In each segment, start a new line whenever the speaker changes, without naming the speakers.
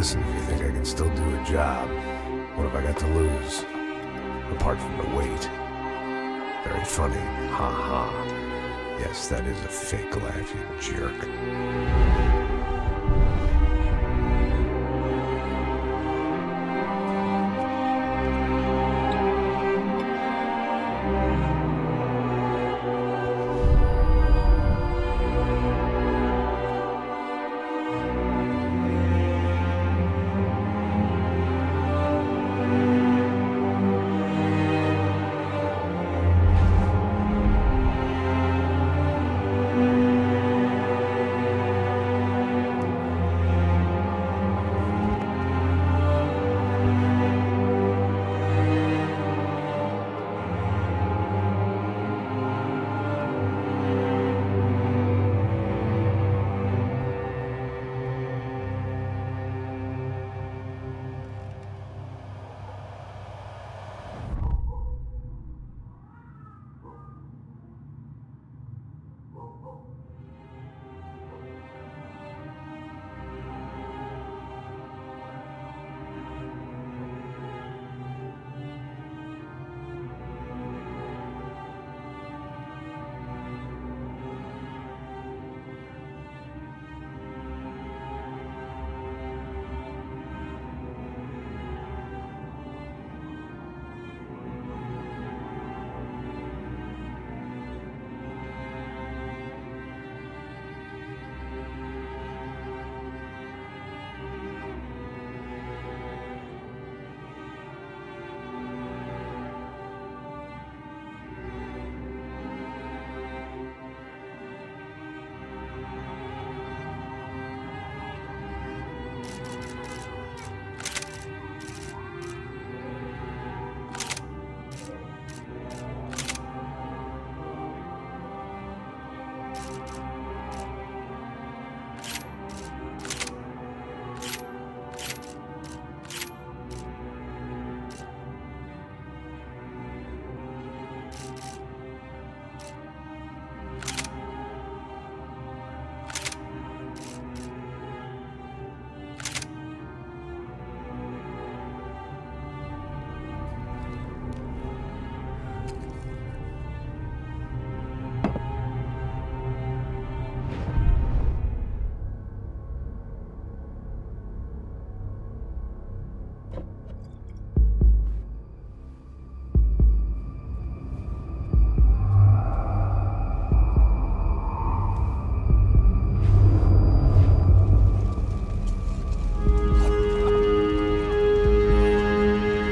Listen, if you think I can still do a job, what have I got to lose? Apart from the weight. Very funny. Ha ha. Yes, that is a fake laugh, you jerk.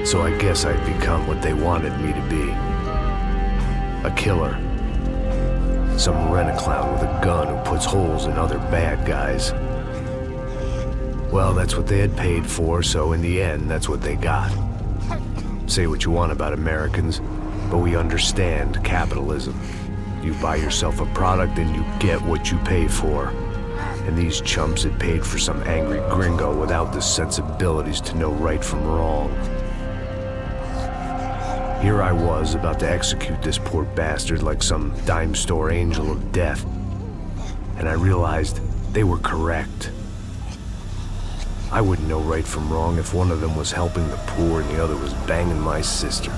So I guess I'd become what they wanted me to be. A killer. Some rent-a-clown with a gun who puts holes in other bad guys. Well, that's what they had paid for, so in the end, that's what they got. Say what you want about Americans, but we understand capitalism. You buy yourself a product and you get what you pay for. And these chumps had paid for some angry gringo without the sensibilities to know right from wrong. Here I was, about to execute this poor bastard like some dime store angel of death. And I realized they were correct. I wouldn't know right from wrong if one of them was helping the poor and the other was banging my sister.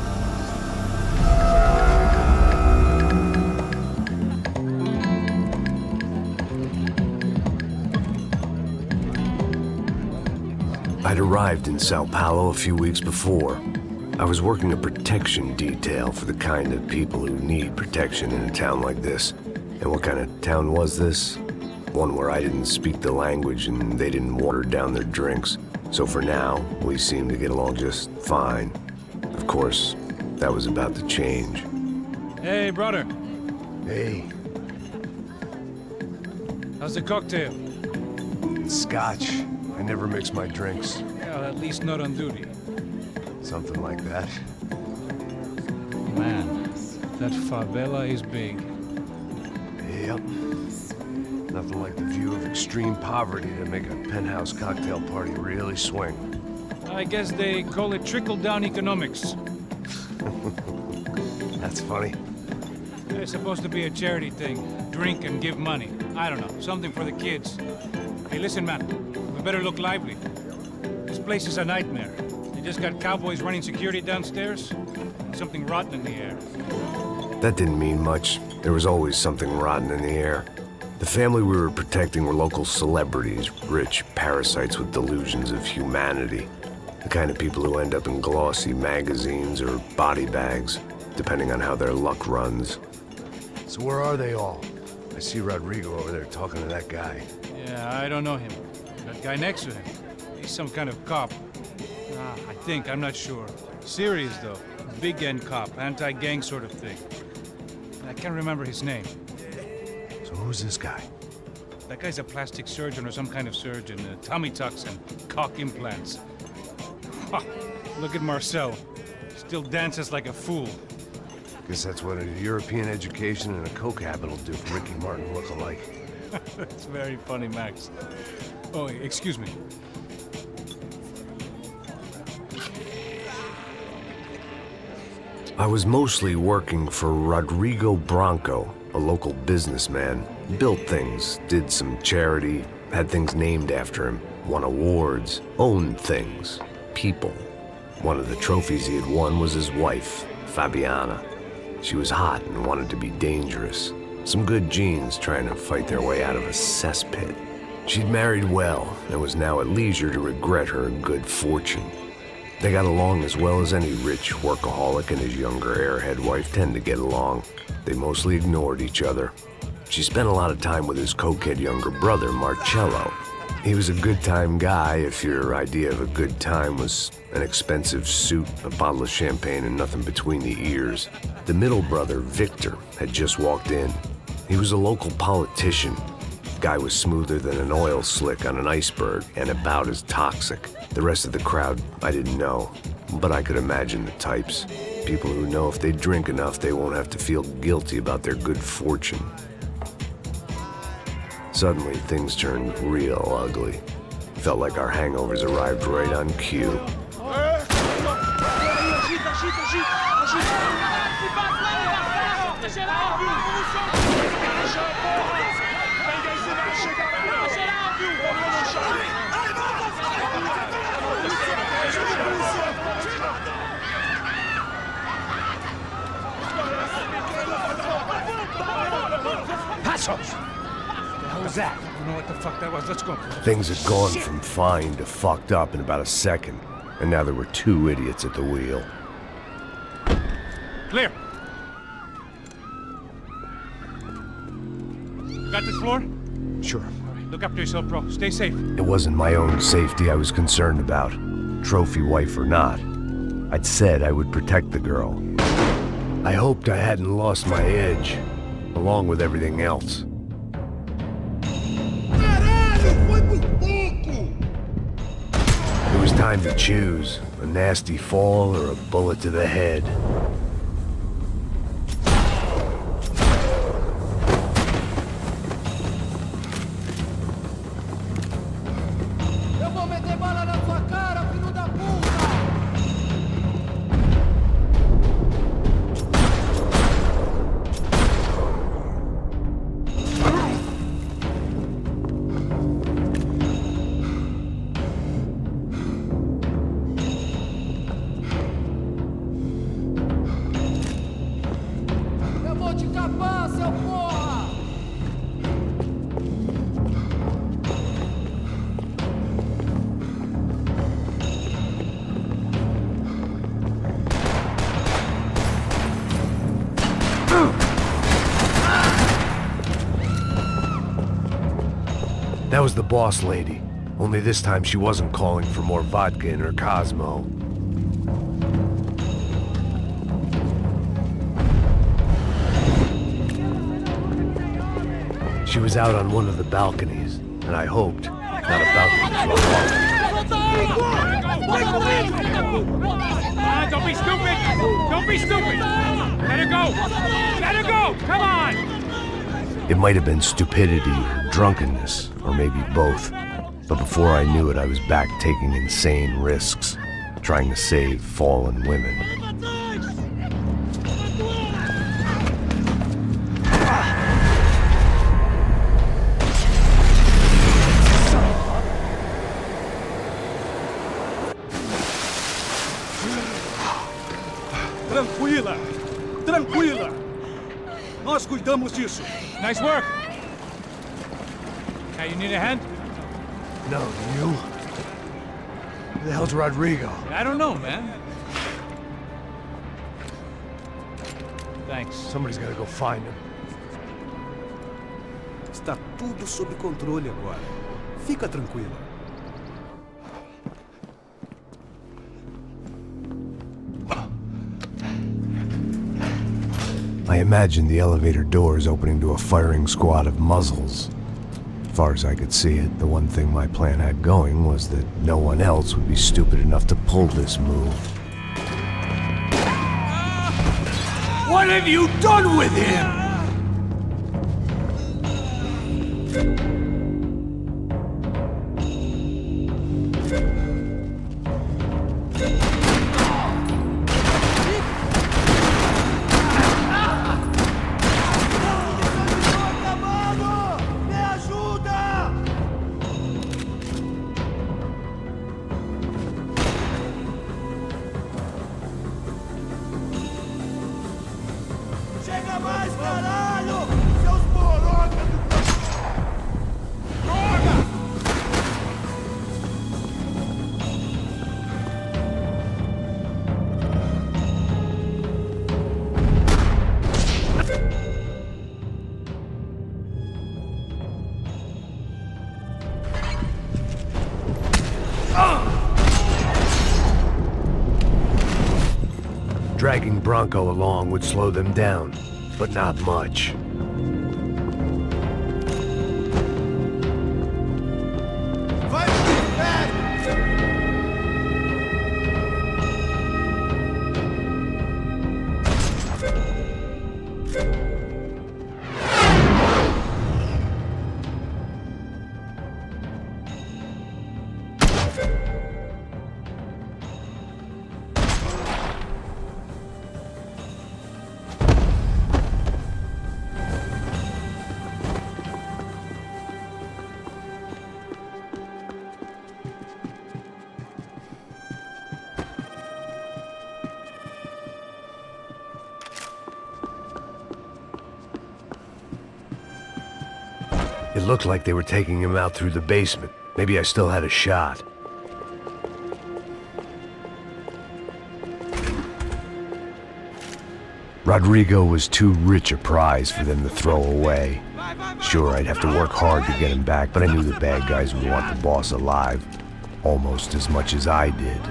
I'd arrived in Sao Paulo a few weeks before. I was working a protection detail for the kind of people who need protection in a town like this. And what kind of town was this? One where I didn't speak the language and they didn't water down their drinks. So for now, we seemed to get along just fine. Of course, that was about to change.
Hey, brother.
Hey.
How's the cocktail?
It's scotch. I never mix my drinks.
Yeah, at least not on duty.
Something like that.
Man, that favela is big.
Yep. Nothing like the view of extreme poverty to make a penthouse cocktail party really swing.
I guess they call it trickle-down economics.
That's funny.
It's supposed to be a charity thing. Drink and give money. I don't know, something for the kids. Hey, listen, man. We better look lively. place is a nightmare. They just got cowboys running security downstairs, and something rotten in the air.
That didn't mean much. There was always something rotten in the air. The family we were protecting were local celebrities, rich parasites with delusions of humanity. The kind of people who end up in glossy magazines or body bags, depending on how their luck runs.
So where are they all? I see Rodrigo over there talking to that guy.
Yeah, I don't know him. That guy next to him, he's some kind of cop. I think, I'm not sure. Serious, though. Big-end cop, anti-gang sort of thing. I can't remember his name.
So who's this guy?
That guy's a plastic surgeon or some kind of surgeon. Tummy tucks and cock implants. Ha! Look at Marcel. Still dances like a fool.
Guess that's what a European education and a coke habit will do for Ricky Martin look-alike.
That's very funny, Max. Oh, excuse me.
I was mostly working for Rodrigo Branco, a local businessman. Built things, did some charity, had things named after him, won awards, owned things, people. One of the trophies he had won was his wife, Fabiana. She was hot and wanted to be dangerous. Some good genes trying to fight their way out of a cesspit. She'd married well and was now at leisure to regret her good fortune. They got along as well as any rich workaholic and his younger airhead wife tend to get along. They mostly ignored each other. She spent a lot of time with his cokehead younger brother, Marcello. He was a good-time guy if your idea of a good time was an expensive suit, a bottle of champagne, and nothing between the ears. The middle brother, Victor, had just walked in. He was a local politician. Guy was smoother than an oil slick on an iceberg and about as toxic. The rest of the crowd, I didn't know, but I could imagine the types. People who know if they drink enough, they won't have to feel guilty about their good fortune. Suddenly, things turned real ugly. Felt like our hangovers arrived right on cue.
That? I don't know what the fuck that was. Let's go.
Things had gone from fine to fucked up in about a second, and now there were two idiots at the wheel.
Clear. Got this floor?
Sure.
All right, look after yourself, bro. Stay safe.
It wasn't my own safety I was concerned about, trophy wife or not. I'd said I would protect the girl. I hoped I hadn't lost my edge, along with everything else. It was time to choose, a nasty fall or a bullet to the head.
Eu vou meter bala na sua cara, filho da puta! Eu vou te capar, seu porra!
That was the boss lady, only this time she wasn't calling for more vodka in her Cosmo. She was out on one of the balconies, and I hoped, not about to throw off.
Don't be stupid! Don't be stupid! Let her go! Let her go! Come on!
It might have been stupidity or drunkenness, or maybe both. But before I knew it, I was back taking insane risks, trying to save fallen women.
Tranquila! Tranquila! Nós cuidamos disso.
Nice work. Hey, you need a hand?
No, you? Who the hell's Rodrigo?
I don't know, man. Thanks.
Somebody's gotta go find him.
Está tudo sob controle agora. Fica tranquila.
I imagined the elevator doors opening to a firing squad of muzzles. As far as I could see it, the one thing my plan had going was that no one else would be stupid enough to pull this move.
What have you done with him?
Chega mais, caralho! Seus borocas do... Droga!
Dragging Bronco along would slow them down, but not much.
Vai,
It looked like they were taking him out through the basement. Maybe I still had a shot. Rodrigo was too rich a prize for them to throw away. Sure, I'd have to work hard to get him back, but I knew the bad guys would want the boss alive, almost as much as I did.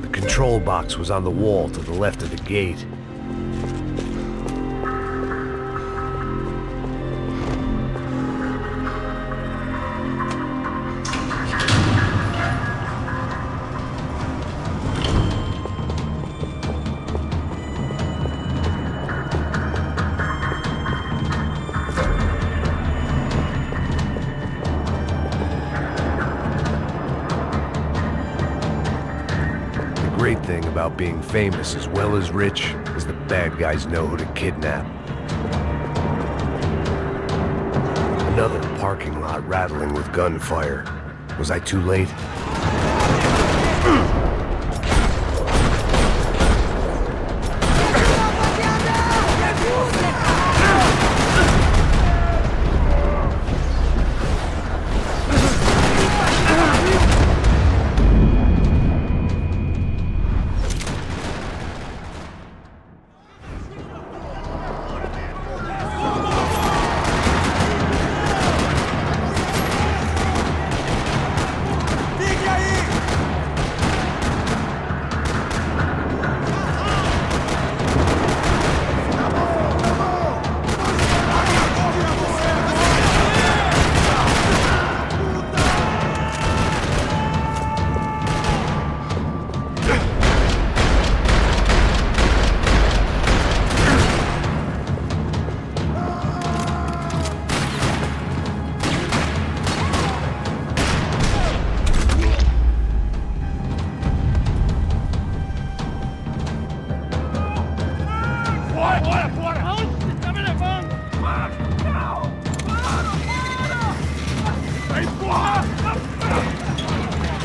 The control box was on the wall to the left of the gate. The great thing about being famous as well as rich is the bad guys know who to kidnap. Another parking lot rattling with gunfire. Was I too late?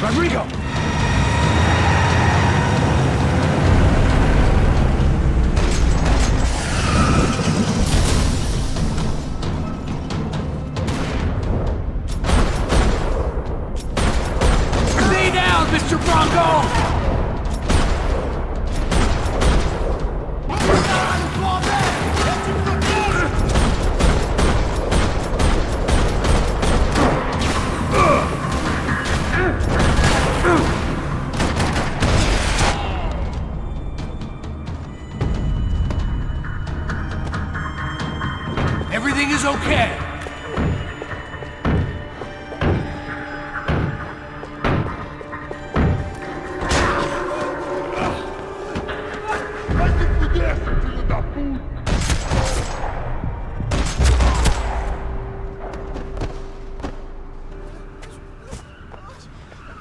Rodrigo!
Stay down, Mr. Bronco! Everything is okay.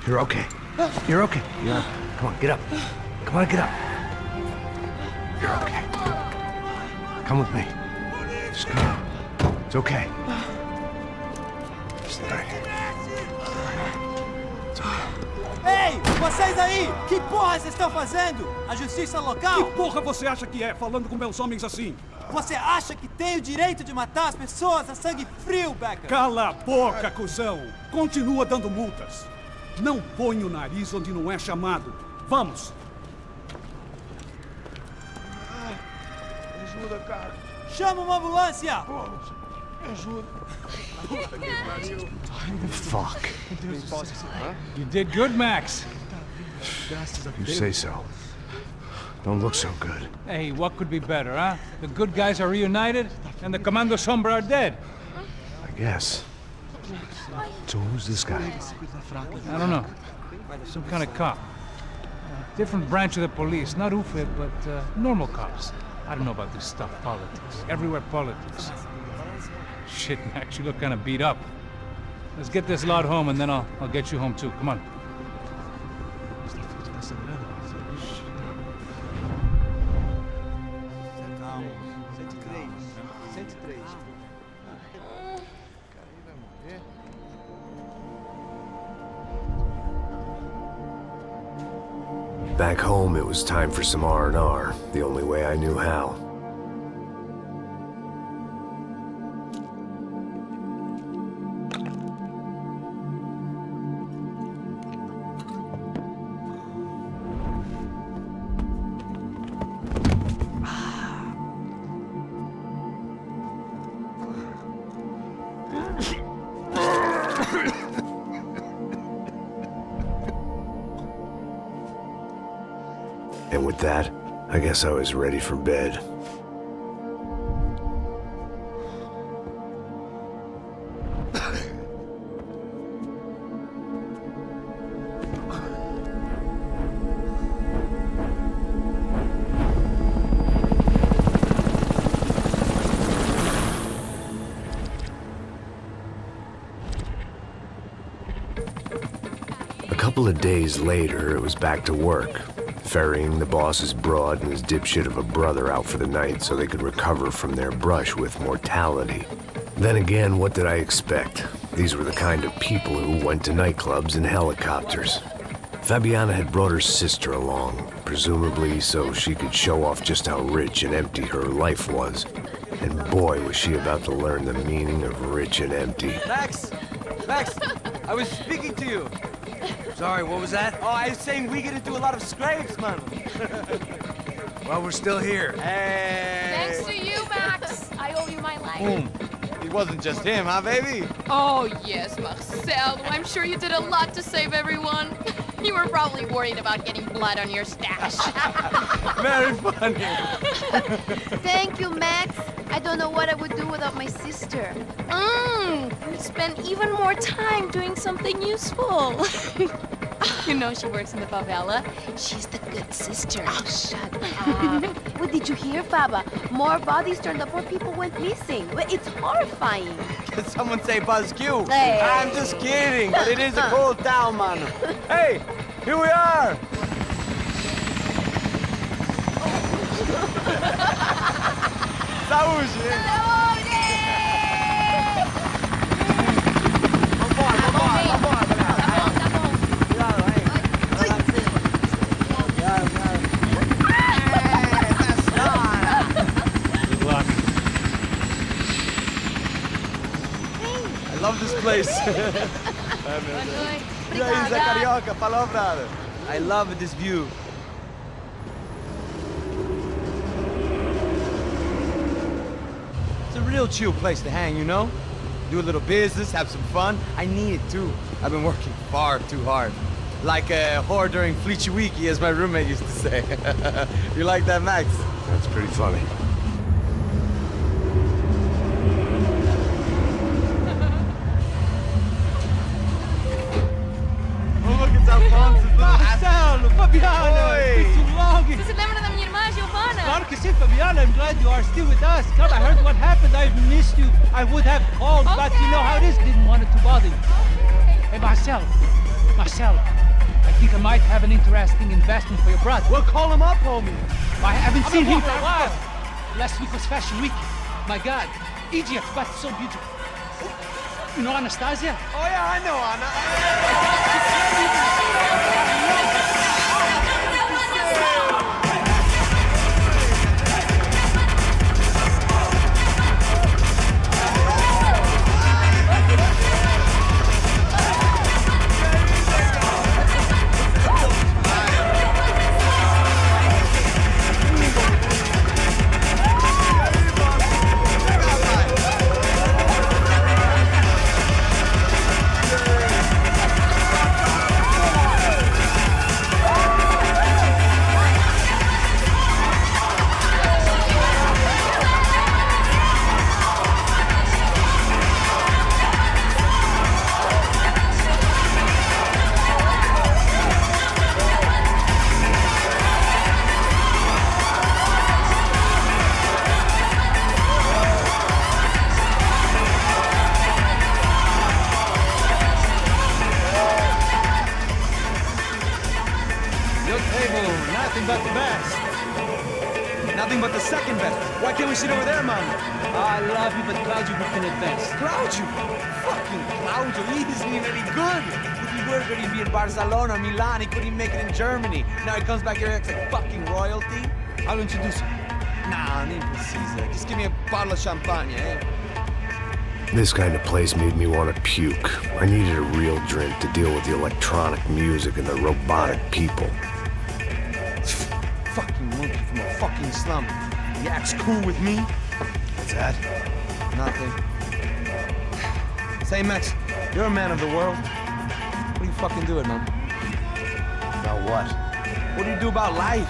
You're okay. You're okay. Yeah. Come on, get up. Come on, get up. You're okay. Come with me. Just come on. It's okay. Just right here. It's okay.
Ei, vocês aí! Que porra vocês estão fazendo? A justiça local?
Que porra você acha que é, falando com meus homens assim?
Você acha que tem o direito de matar as pessoas a sangue frio, Becker?
Cala a boca, cuzão! Continua dando multas. Não põe o nariz onde não é chamado. Vamos!
Ajuda, cara.
Chama uma ambulância!
Ajuda. Fuck.
You did good, Max.
You say so. Don't look so good.
Hey, what could be better, huh? The good guys are reunited, and the Commando Sombra are dead.
I guess. So who's this guy?
I don't know. Some kind of cop. Different branch of the police. Not UFE, but normal cops. I don't know about this stuff, politics. Everywhere politics. Shit, Max, you look kind of beat up. Let's get this lot home, and then I'll get you home too. Come on.
Back home, it was time for some R&R, the only way I knew how. And with that, I guess I was ready for bed. A couple of days later, it was back to work. Ferrying the boss's broad and his dipshit of a brother out for the night so they could recover from their brush with mortality. Then again, what did I expect? These were the kind of people who went to nightclubs in helicopters. Fabiana had brought her sister along, presumably so she could show off just how rich and empty her life was. And boy, was she about to learn the meaning of rich and empty.
Max! Max! I was speaking to you.
Sorry, what was that?
Oh, I was saying we get into a lot of scrapes, man.
Well, we're still here.
Hey!
Thanks to you, Max. I owe you my life.
Boom. It wasn't just him, huh, baby?
Oh, yes, Marcel. I'm sure you did a lot to save everyone. You were probably worried about getting blood on your stash.
Very funny.
Thank you, Max. I don't know what I would do without my sister.
Spend even more time doing something useful. You know she works in the favela. She's the good sister.
Oh, shut up. What did you hear, Faba? More bodies turned up, more people went missing. It's horrifying.
Did someone say Buzz Q?
Hey.
I'm just kidding, but it is a cold town, man. Hey, here we are. Saúde! Vambora, galera. Cuidado, hein?
Good luck.
I love this place. E aí, Zé Carioca, falou, brother. I love this view. It's a real chill place to hang, you know? Do a little business, have some fun. I need it too. I've been working far too hard. Like a whore during Fleechy Weeky, as my roommate used to say. You like that, Max?
That's pretty funny.
Oh, look, it's Alfonso's little
Marcelo, Fabiana,
Oi.
it's been too long.
Você se lembra da minha irmã, Giovanna?
Claro que sim, Fabiana. I'm glad you are still with us. Come, I heard what happened. I've missed you. I would have called, but you know how it is. Didn't want it to bother you. Hey, Marcelo, I think I might have an interesting investment for your brother.
Well, call him up, homie.
I haven't seen him for a while. Last week was Fashion Week. My God, Egypt, but so beautiful. You know Anastasia?
Oh, yeah, I know, Anna.
Nothing but the best.
Nothing but the second best. Why can't we sit over there, man?
I love you, but Claudio can advance.
Claudio! Fucking Claudio, he isn't even any good. If he were good, he'd be in Barcelona, Milan, he couldn't make it in Germany. Now he comes back here and acts like fucking royalty.
I'll introduce you.
Nah, nem precisa. Just give me a bottle of champagne, eh?
This kind of place made me want to puke. I needed a real drink to deal with the electronic music and the robotic people.
Fucking monkey from a fucking slum. He acts cool with me.
What's that?
Nothing. Say, Max, you're a man of the world. What do you fucking do it, man?
Now what?
What do you do about life?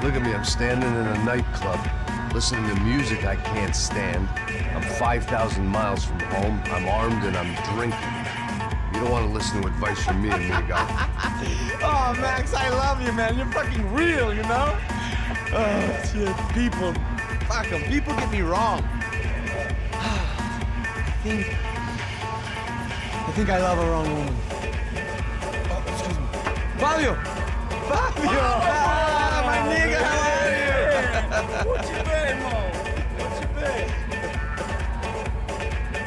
Look at me, I'm standing in a nightclub, listening to music I can't stand. I'm 5,000 miles from home, I'm armed and I'm drinking. You don't want to listen to advice from me, amigo.
Oh, Max, I love you, man. You're fucking real, you know? Oh, shit. People. Fuck them. People get me wrong. I think I love a wrong woman. Oh, excuse me. Fabio! Fabio! Ah, my nigga, how are you? What you been, Mo? What you been?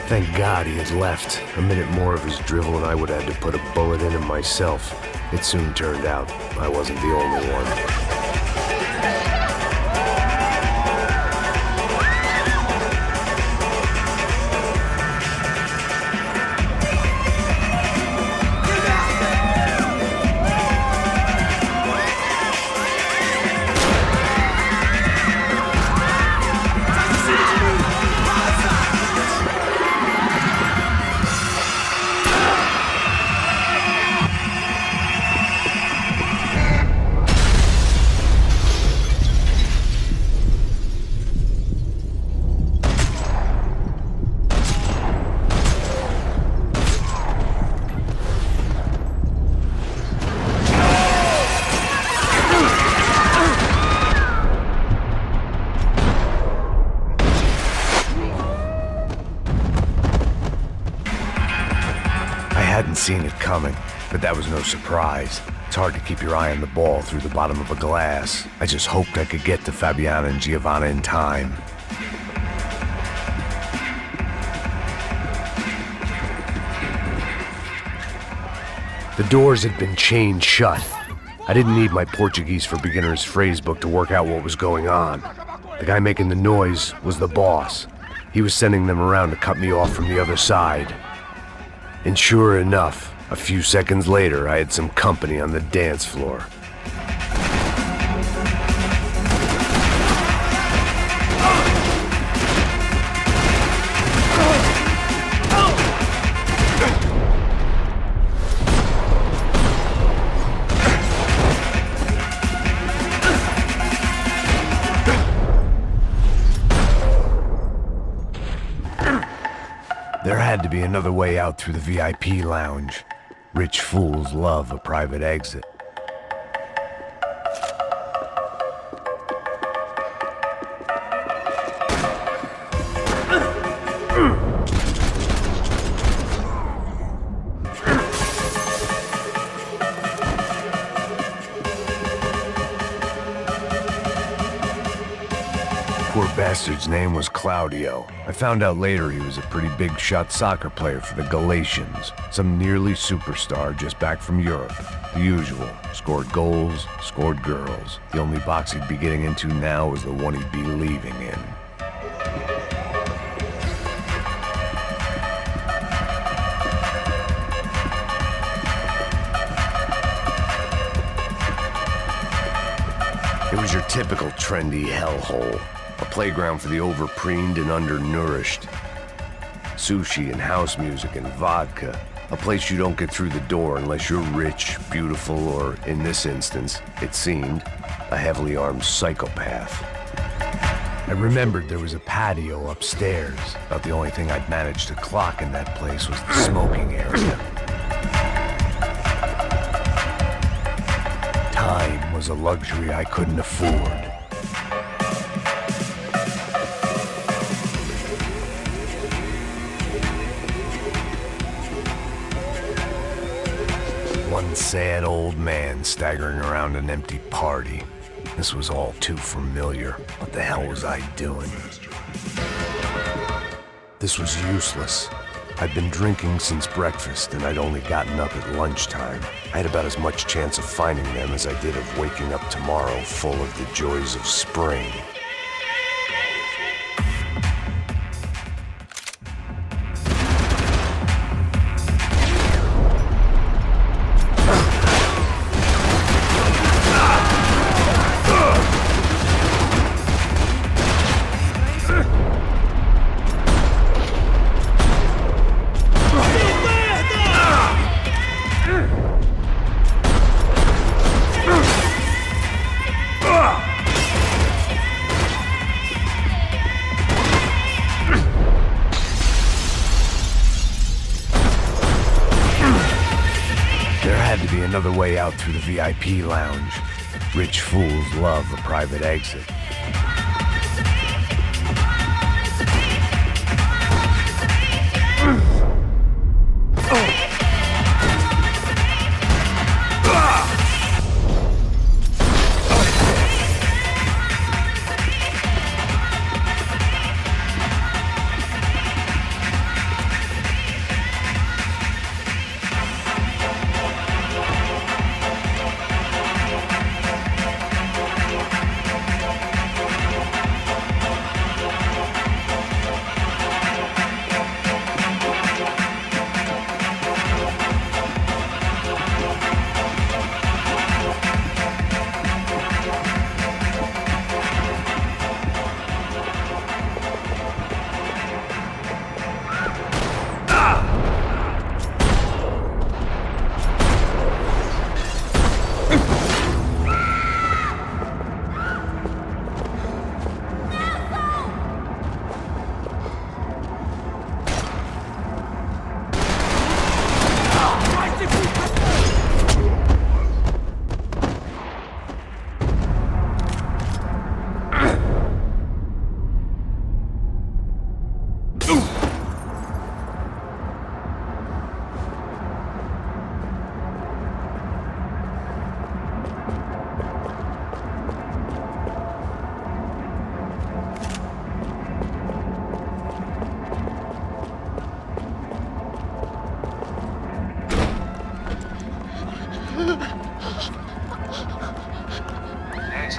Thank God he had left. A minute more of his drivel and I would have had to put a bullet in him myself. It soon turned out I wasn't the only one. I hadn't seen it coming, but that was no surprise. It's hard to keep your eye on the ball through the bottom of a glass. I just hoped I could get to Fabiana and Giovanna in time. The doors had been chained shut. I didn't need my Portuguese for Beginners phrase book to work out what was going on. The guy making the noise was the boss. He was sending them around to cut me off from the other side. And sure enough, a few seconds later, I had some company on the dance floor. There had to be another way out through the VIP lounge. Rich fools love a private exit. Poor bastard's name was Claudio. I found out later he was a pretty big shot soccer player for the Galatians. Some nearly superstar just back from Europe. The usual. Scored goals, scored girls. The only box he'd be getting into now was the one he'd be leaving in. It was your typical trendy hellhole. A playground for the overpreened and undernourished. Sushi and house music and vodka. A place you don't get through the door unless you're rich, beautiful, or, in this instance, it seemed, a heavily armed psychopath. I remembered there was a patio upstairs. About the only thing I'd managed to clock in that place was the smoking area. Time was a luxury I couldn't afford. One sad old man staggering around an empty party. This was all too familiar. What the hell was I doing? This was useless. I'd been drinking since breakfast, and I'd only gotten up at lunchtime. I had about as much chance of finding them as I did of waking up tomorrow full of the joys of spring. Another way out through the VIP lounge. Rich fools love a private exit.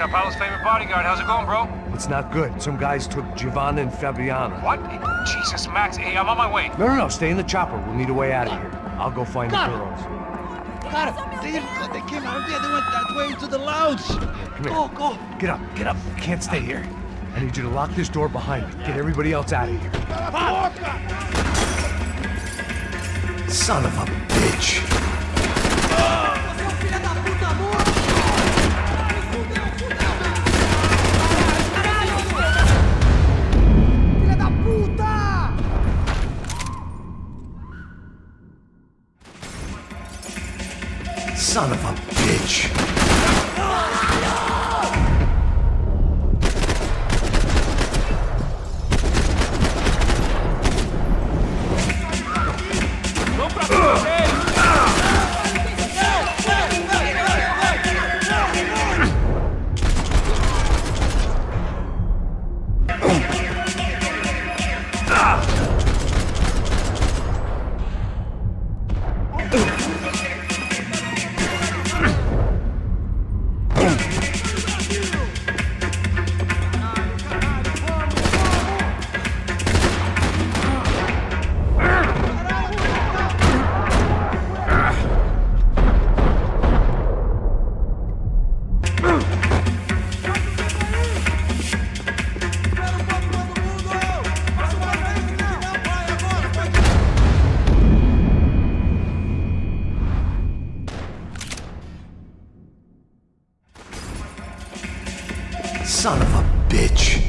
Apollo's favorite bodyguard. How's it going, bro?
It's not good. Some guys took Giovanna and Fabiana.
What? Jesus, Max. Hey, I'm on my way.
No, stay in the chopper. We'll need a way out of here. I'll go find the girls.
Got it. They didn't go. They came out of there. They went that way into the lounge.
Come here.
Go.
Get up. You can't stay here. I need you to lock this door behind me. Get everybody else out of here. Son of a bitch. Son of a bitch. Son of a bitch.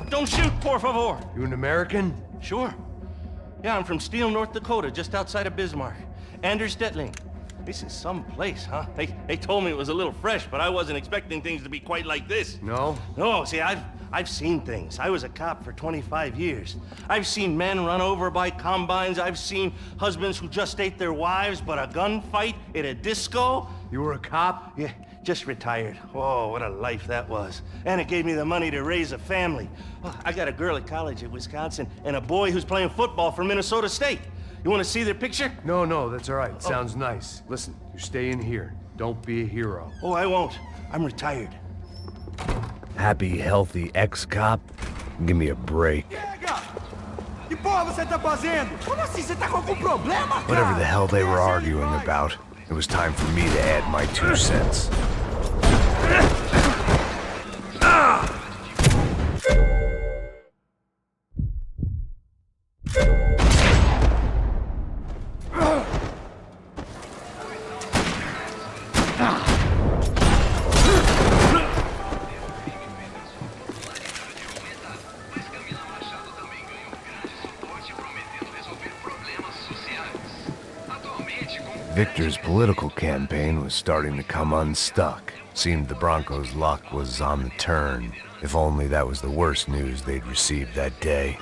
Don't shoot, por favor.
You an American?
Sure. Yeah, I'm from Steele, North Dakota, just outside of Bismarck. Anders Detling. This is some place, huh? They told me it was a little fresh, but I wasn't expecting things to be quite like this.
No?
No, see, I've seen things. I was a cop for 25 years. I've seen men run over by combines. I've seen husbands who just ate their wives, but a gunfight at a disco.
You were a cop?
Yeah, just retired. Oh, what a life that was. And it gave me the money to raise a family. Oh, I got a girl at college at Wisconsin and a boy who's playing football for Minnesota State. You want to see their picture?
No, that's all right. Sounds nice. Listen, you stay in here. Don't be a hero.
Oh, I won't. I'm retired.
Happy, healthy ex-cop? Give me a break.
Que porra você tá fazendo? Como assim? Você tá com algum problema, cara?
Whatever the hell they were arguing about, it was time for me to add my 2 cents. Victor's political campaign was starting to come unstuck. Seemed the Broncos' luck was on the turn. If only that was the worst news they'd received that day.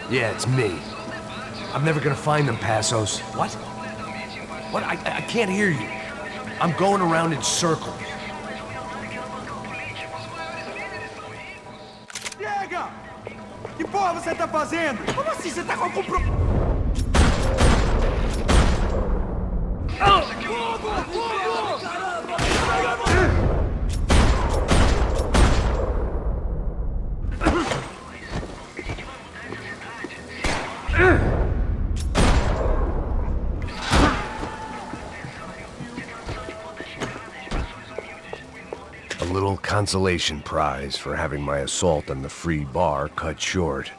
Yeah, it's me. I'm never gonna find them, Passos. What? What? I can't hear you. I'm going around in circles.
Chega! Que porra você tá fazendo? Como assim? Você tá com algum problema?
A little consolation prize for having my assault on the free bar cut short.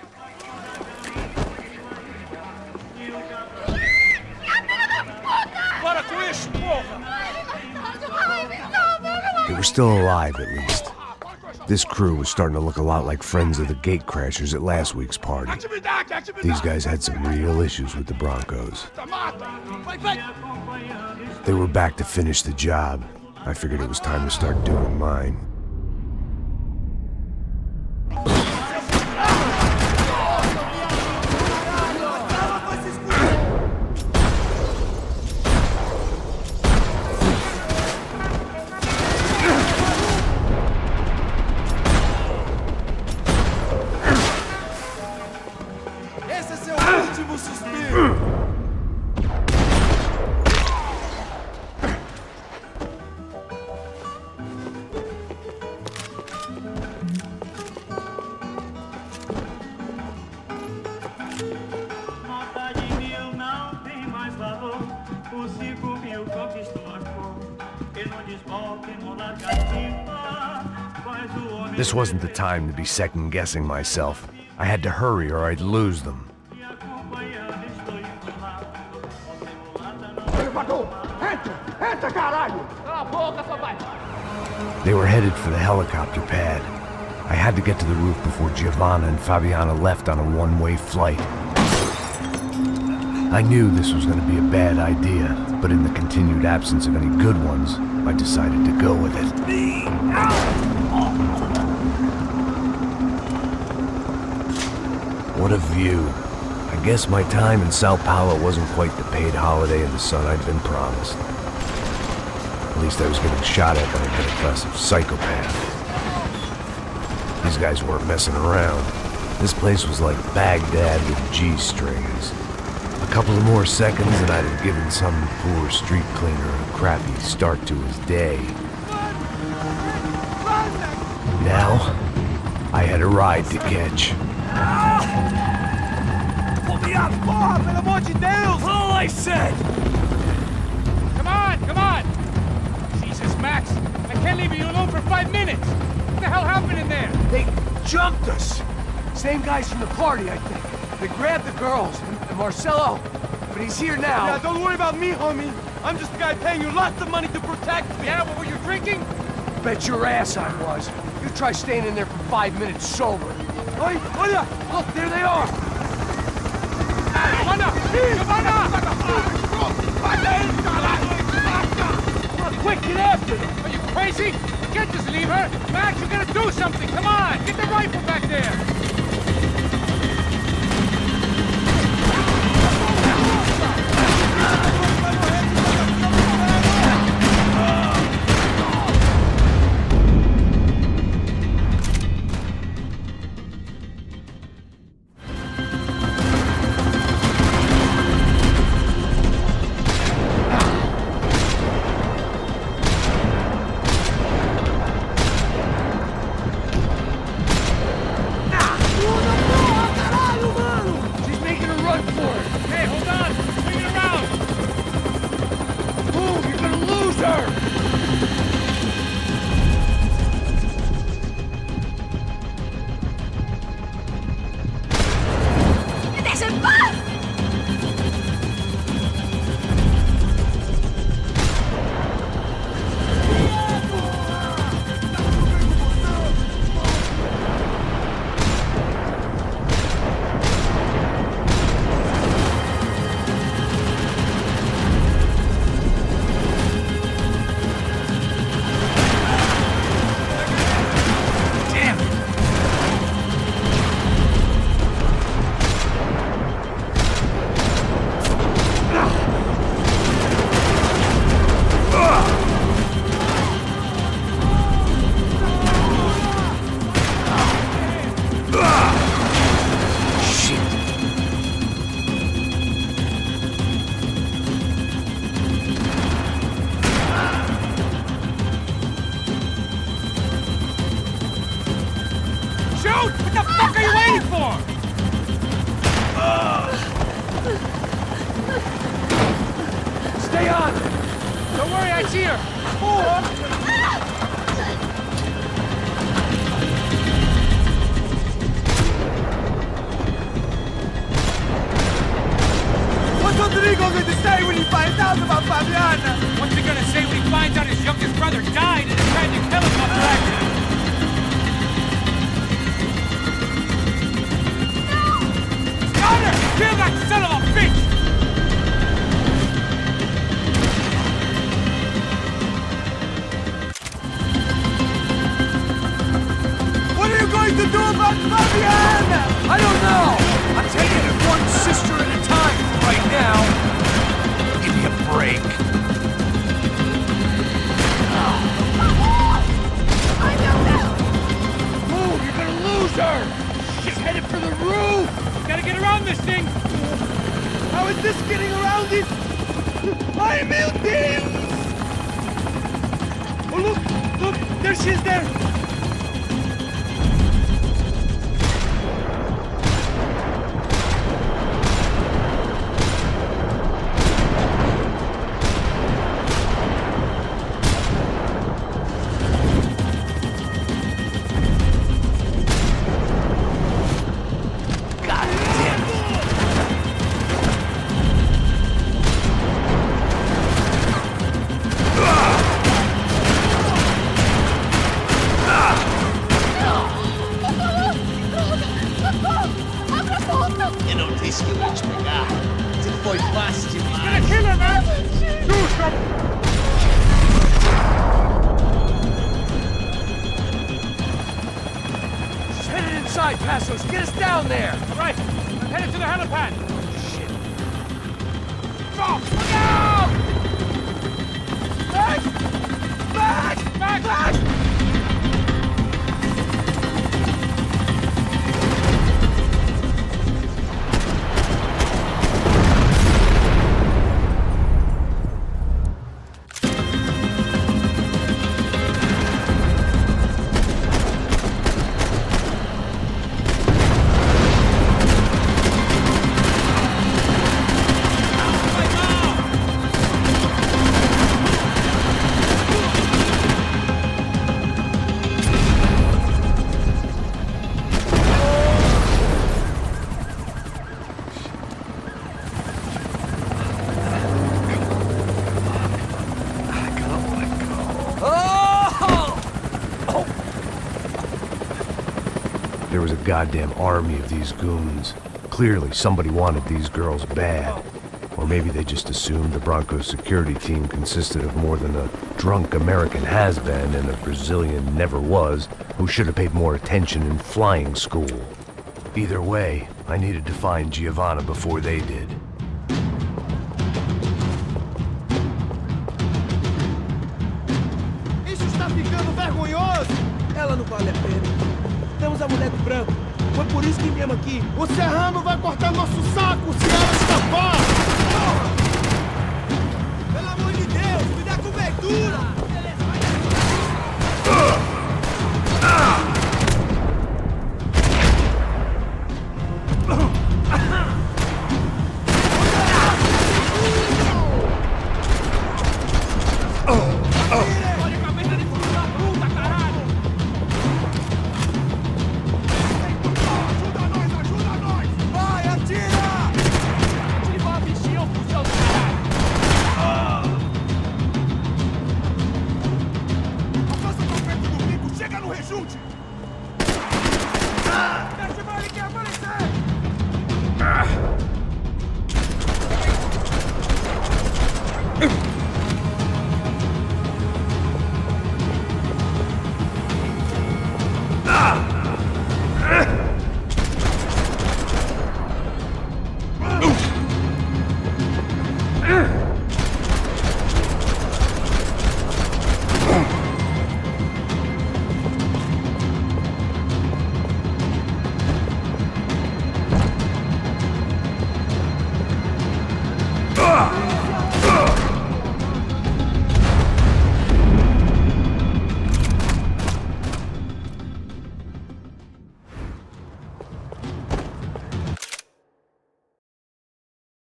They were still alive, at least. This crew was starting to look a lot like friends of the gatecrashers at last week's party. These guys had some real issues with the Broncos. They were back to finish the job. I figured it was time to start doing mine.
Esse é seu último suspiro!
This wasn't the time to be second-guessing myself. I had to hurry or I'd lose them. They were headed for the helicopter pad. I had to get to the roof before Giovanna and Fabiana left on a one-way flight. I knew this was going to be a bad idea, but in the continued absence of any good ones, I decided to go with it. What a view. I guess my time in Sao Paulo wasn't quite the paid holiday in the sun I'd been promised. At least I was getting shot at by a middle-class psychopath. These guys weren't messing around. This place was like Baghdad with G-strings. A couple of more seconds and I'd have given some poor street cleaner a crappy start to his day. Now, I had a ride to catch.
Pull me up, porra, pelo amor de Deus! All I said!
Come on, come on! Jesus, Max, I can't leave you alone for 5 minutes! What the hell happened in there?
They jumped us. Same guys from the party, I think. They grabbed the girls and Marcelo, but he's here now.
Yeah, don't worry about me, homie. I'm just the guy paying you lots of money to protect me.
Yeah, what were you drinking?
Bet your ass I was. You try staying in there for 5 minutes sober.
Oi, olha!
Look, there they are.
Giovanna! Giovanna!
Come on, quick, get after them.
Are you crazy? You can't just leave her! Max, you gotta do something! Come on! Get the rifle back there! He's here!
What's Rodrigo going to say when he finds out about Fabiana?
What's he gonna say when he finds out his youngest brother died in a tragic helicopter accident? Connor! Kill that son of a bitch!
What are you going to do about Fabiana?
I don't know. I'm taking it one sister at a time right now. Give me a break.
Move! You're gonna lose her! She's headed for the roof! Gotta get around this thing!
How is this getting around it? Ai, meu Deus! Oh, look! Look! There she is there!
Eu não disse que eu ia te pegar. Você foi fácil demais.
Kill her, man! Do something!
She's headed inside, Passos. Get us down there.
Right! I'm headed to the helipad! Shit! Drop! Look out! Back! Back! Back! Back!
There was a goddamn army of these goons. Clearly, somebody wanted these girls bad. Or maybe they just assumed the Broncos security team consisted of more than a drunk American has-been and a Brazilian never-was who should have paid more attention in flying school. Either way, I needed to find Giovanna before they did.
Isso está ficando vergonhoso! Ela não vale a pena. Temos a mulher do branco. Foi por isso que viemos aqui. O Serrano vai cortar nosso saco se ela escapar! Pelo amor de Deus, me dá cobertura!